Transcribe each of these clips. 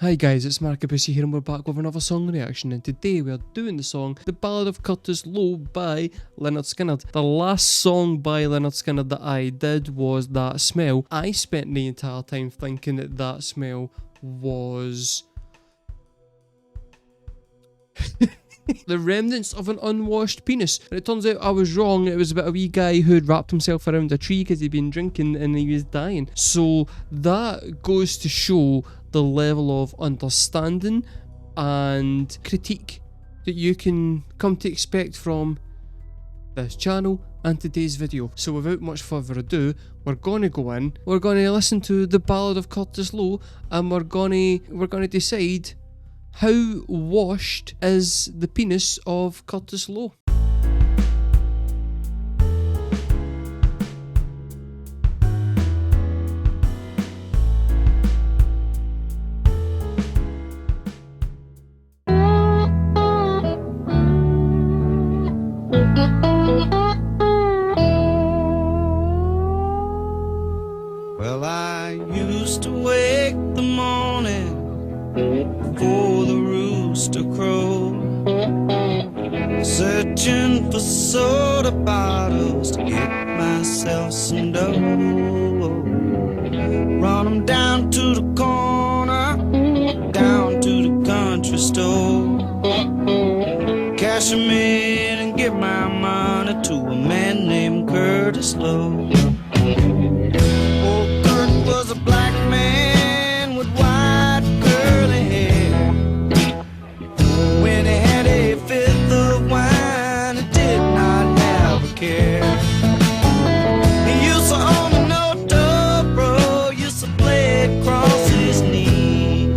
Hi guys, it's markabusi here and we're back with another song reaction, and today we're doing the song The Ballad of Curtis Loew by Lynyrd Skynyrd. The last song by Lynyrd Skynyrd that I did was That Smell. I spent the entire time thinking that That Smell was the remnants of an unwashed penis, and it turns out I was wrong. It was about a wee guy who had wrapped himself around a tree because he'd been drinking and he was dying. So that goes to show the level of understanding and critique that you can come to expect from this channel and today's video. So without much further ado, we're gonna go in, we're gonna listen to The Ballad of Curtis Loew, and we're gonna decide how washed is the penis of Curtis Loew. Well, I used to wake the morning before the rooster crowed, searching for soda bottles to get myself some dough. Run 'em down to the corner, down to the country store, cash 'em in and give my money to a man named Curtis Loew. Old Kurt was a black man with white curly hair. When he had a fifth of wine, he did not have a care. He used to own a no dobro, used to play it across his knee.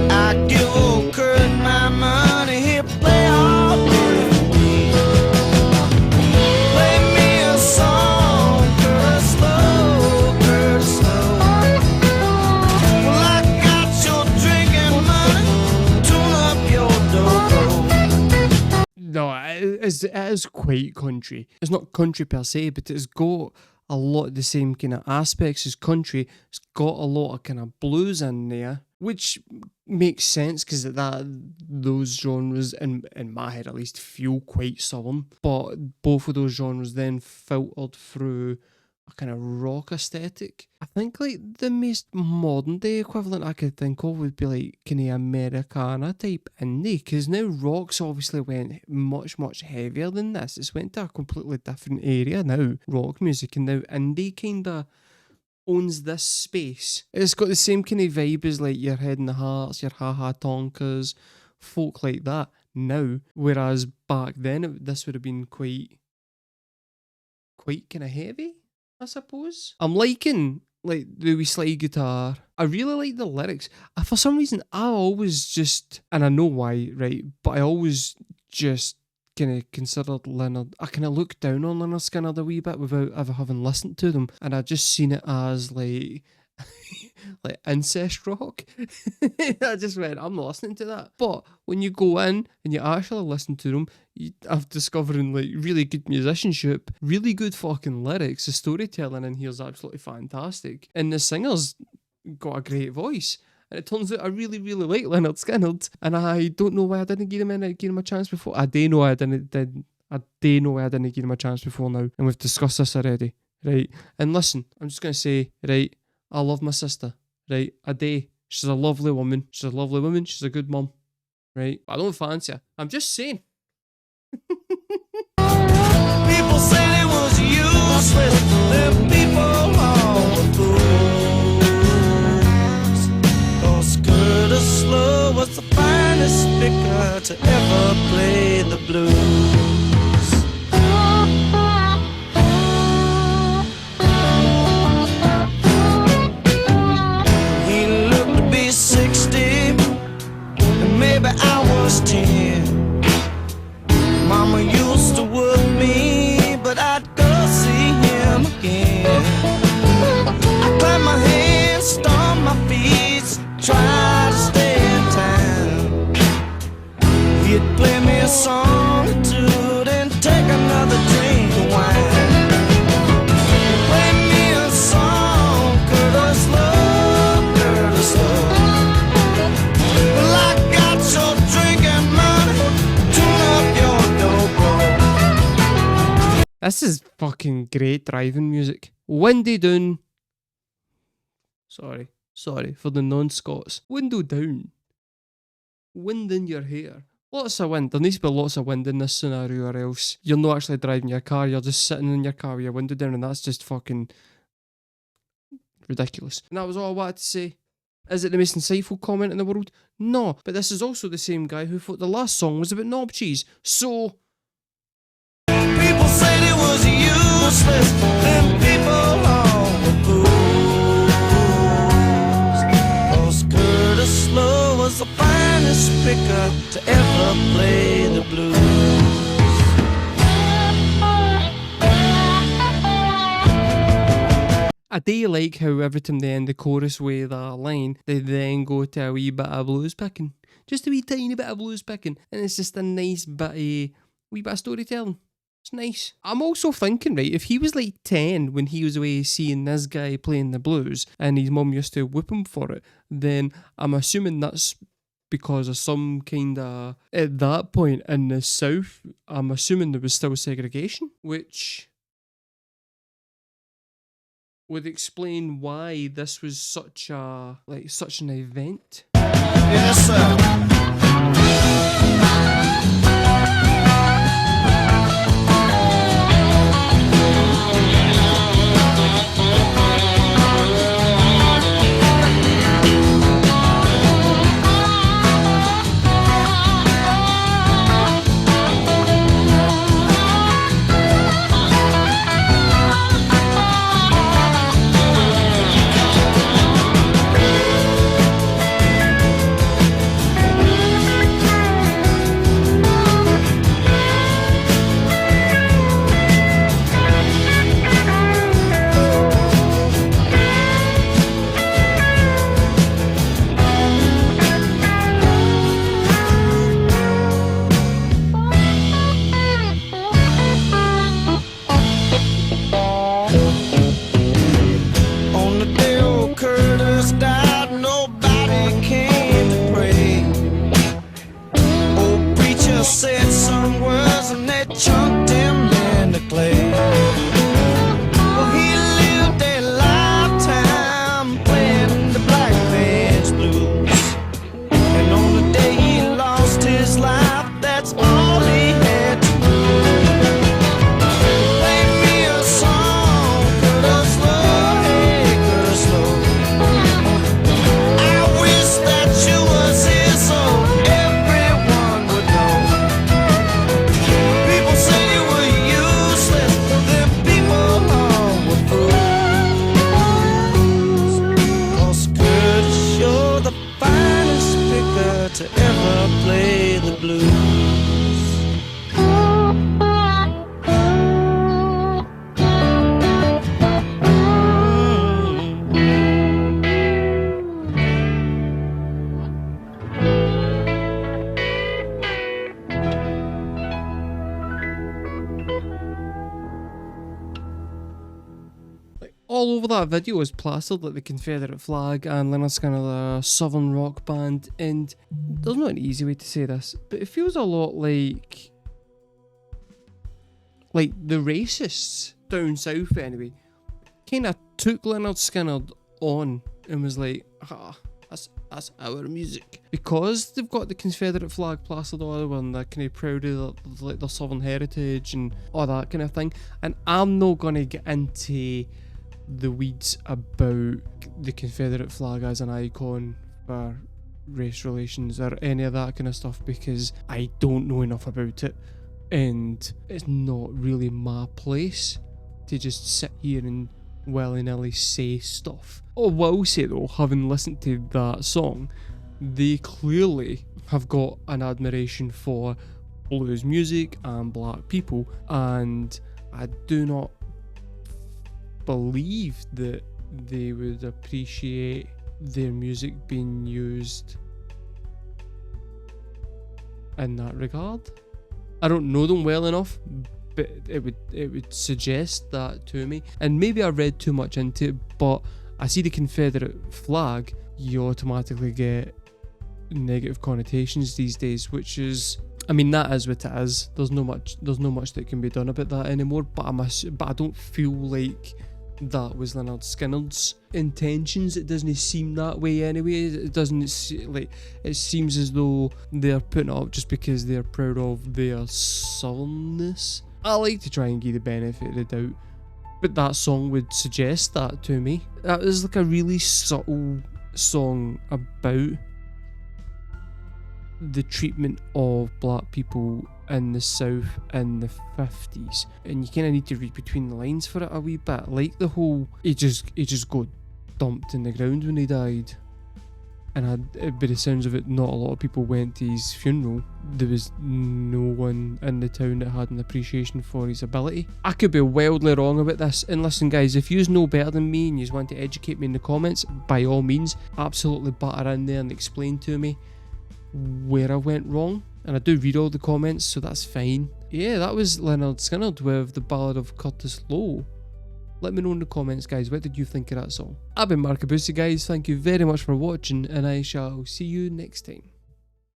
I give old Kurt my money, he'll play all day for me. Play me a song, Curtis Loew, Curtis Loew. Well, I got your drinking money, tune up your dobro. No, it is quite country. It's not country per se, but it's got a lot of the same kind of aspects as country. It's got a lot of kind of blues in there, which makes sense because those genres, in my head at least, feel quite southern. But both of those genres then filtered through a kind of rock aesthetic. I think like the most modern day equivalent I could think of would be like kind of Americana type indie, because now rock's obviously went much heavier than this. It's went to a completely different area now, rock music, and now indie kind of owns this space. It's got the same kind of vibe as like your Head in the Hearts, your Ha Ha Tonkas, folk like that now, whereas back then this would have been quite kind of heavy, I suppose. I'm liking like the wee slide guitar. I really like the lyrics. For some reason, I always just, and I know why, right? But I always just kind of considered Lynyrd. I kind of looked down on Lynyrd Skynyrd a wee bit without ever having listened to them, and I just seen it as like like incest rock. I just went, I'm not listening to that. But when you go in and you actually listen to them, I'm discovering like really good musicianship, really good fucking lyrics. The storytelling in here is absolutely fantastic, and the singer's got a great voice. And it turns out I really like Lynyrd Skynyrd, and I don't know why I didn't give him a chance before. I do know why I didn't give him a chance before now, and we've discussed this already, right? And listen, I'm just gonna say, right, I love my sister, right? I do. She's a lovely woman. She's a good mum, right? I don't fancy her. I'm just saying. People said it was useless, the people all were fools. 'Cause Curtis Loew was the finest speaker to ever play the blues. He looked to be 60, and maybe I was 10. Mama used to work me, but I'd go see him This is fucking great driving music. Windy down. Sorry for the non-Scots. Window down. Wind in your hair. Lots of wind. There needs to be lots of wind in this scenario, or else you're not actually driving your car, you're just sitting in your car with your window down, and that's just fucking ridiculous. And that was all I wanted to say. Is it the most insightful comment in the world? No, but this is also the same guy who thought the last song was about knob cheese. So People said it was useless, then people all were fools. 'Cause Curtis Loew was the finest picker to ever play the blues. I do like how every time they end the chorus with a line, they then go to a wee bit of blues picking. Just a wee tiny bit of blues picking. And it's just a nice bit of, wee bit of storytelling. It's nice. I'm also thinking, right, if he was like 10 when he was away seeing this guy playing the blues and his mum used to whip him for it, then I'm assuming that's because of some kind of, at that point in the South, I'm assuming there was still segregation, which would explain why this was such an event. Yes, sir. Said some words and they chunked him in the clay. Well, he lived a lifetime playing the black man's blues, and on the day he lost his life, that's all he had to do. Play me a song, Curtis Loew, hey Curtis Loew. I wish that you was here so everyone would know. People say you were useless, then people all were fools. 'Cause Curtis, you're the finest picker to ever play the blues. All over that video is plastered like the Confederate flag and Lynyrd Skynyrd, a southern rock band, and there's not an easy way to say this, but it feels a lot like the racists down south anyway kind of took Lynyrd Skynyrd on and was like, that's our music, because they've got the Confederate flag plastered all over and they're kind of proud of their southern heritage and all that kind of thing. And I'm not gonna get into the weeds about the Confederate flag as an icon for race relations or any of that kind of stuff, because I don't know enough about it and it's not really my place to just sit here and willy-nilly say stuff. I will say though, having listened to that song, they clearly have got an admiration for blues music and black people, and I do not believe that they would appreciate their music being used in that regard. I don't know them well enough, but it would suggest that to me, and maybe I read too much into it, but I see the Confederate flag, you automatically get negative connotations these days, which is I mean, that is what it is. There's no much that can be done about that anymore. But I don't feel like that was Lynyrd Skynyrd's intentions. It doesn't seem that way anyway. It doesn't it seems as though they're putting it up just because they're proud of their southernness. I like to try and give the benefit of the doubt, but that song would suggest that to me. That is like a really subtle song about the treatment of black people in the South in the 50s, and you kind of need to read between the lines for it a wee bit. Like the whole, he just got dumped in the ground when he died, and by the sounds of it, not a lot of people went to his funeral. There was no one in the town that had an appreciation for his ability. I could be wildly wrong about this, and listen guys, if you know better than me and you want to educate me in the comments, by all means, absolutely butter in there and explain to me where I went wrong. And I do read all the comments, so that's fine. Yeah, that was Lynyrd Skynyrd with the Ballad of Curtis Loew. Let me know in the comments, guys, what did you think of that song? I've been markabusi, guys. Thank you very much for watching, and I shall see you next time.